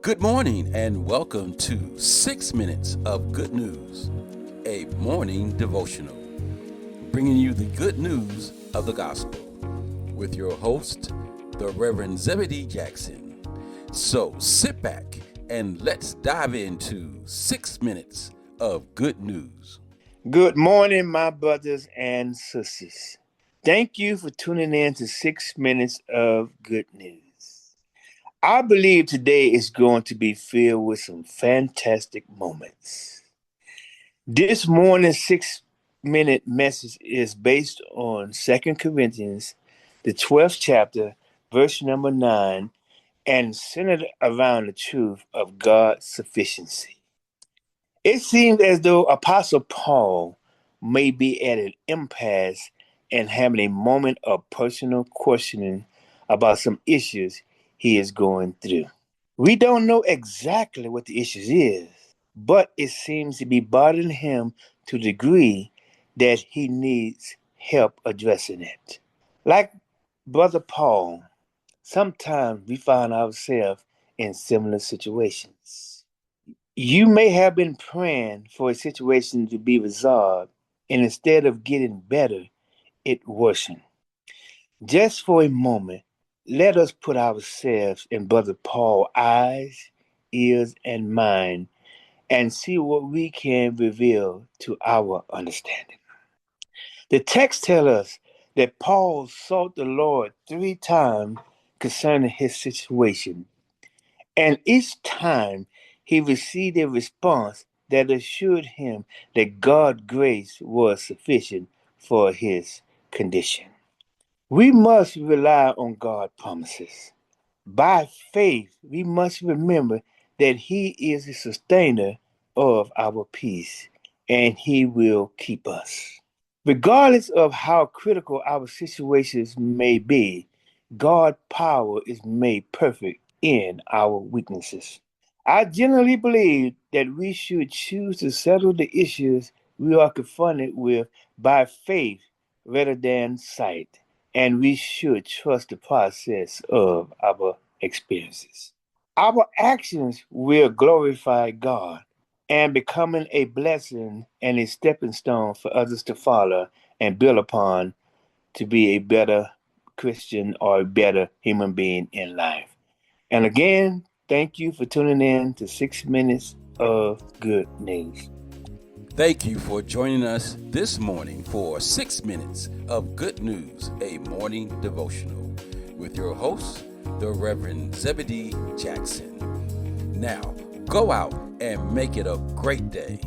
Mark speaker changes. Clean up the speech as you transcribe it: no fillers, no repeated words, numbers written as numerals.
Speaker 1: Good morning and welcome to 6 Minutes of Good News, a morning devotional, bringing you the good news of the gospel with your host, the Reverend Zebedee Jackson. So sit back and let's dive into 6 Minutes of Good News.
Speaker 2: Good morning, my brothers and sisters. Thank you for tuning in to 6 Minutes of Good News. I believe today is going to be filled with some fantastic moments. This morning's 6-minute message is based on 2 Corinthians, the 12th chapter, verse number 9, and centered around the truth of God's sufficiency. It seems as though Apostle Paul may be at an impasse and having a moment of personal questioning about some issues he is going through. We don't know exactly what the issue is, but it seems to be bothering him to the degree that he needs help addressing it. Like Brother Paul, sometimes we find ourselves in similar situations. You may have been praying for a situation to be resolved, and instead of getting better, it worsened. Just for a moment, let us put ourselves in Brother Paul's eyes, ears, and mind and see what we can reveal to our understanding. The text tells us that Paul sought the Lord 3 times concerning his situation, and each time he received a response that assured him that God's grace was sufficient for his condition. We must rely on God's promises. By faith, we must remember that He is the sustainer of our peace, and He will keep us. Regardless of how critical our situations may be, God's power is made perfect in our weaknesses. I generally believe that we should choose to settle the issues we are confronted with by faith rather than sight, and we should trust the process of our experiences. Our actions will glorify God and becoming a blessing and a stepping stone for others to follow and build upon to be a better Christian or a better human being in life. And again, thank you for tuning in to 6 Minutes of Good News.
Speaker 1: Thank you for joining us this morning for 6 Minutes of Good News, a morning devotional, with your host, the Reverend Zebedee Jackson. Now, go out and make it a great day.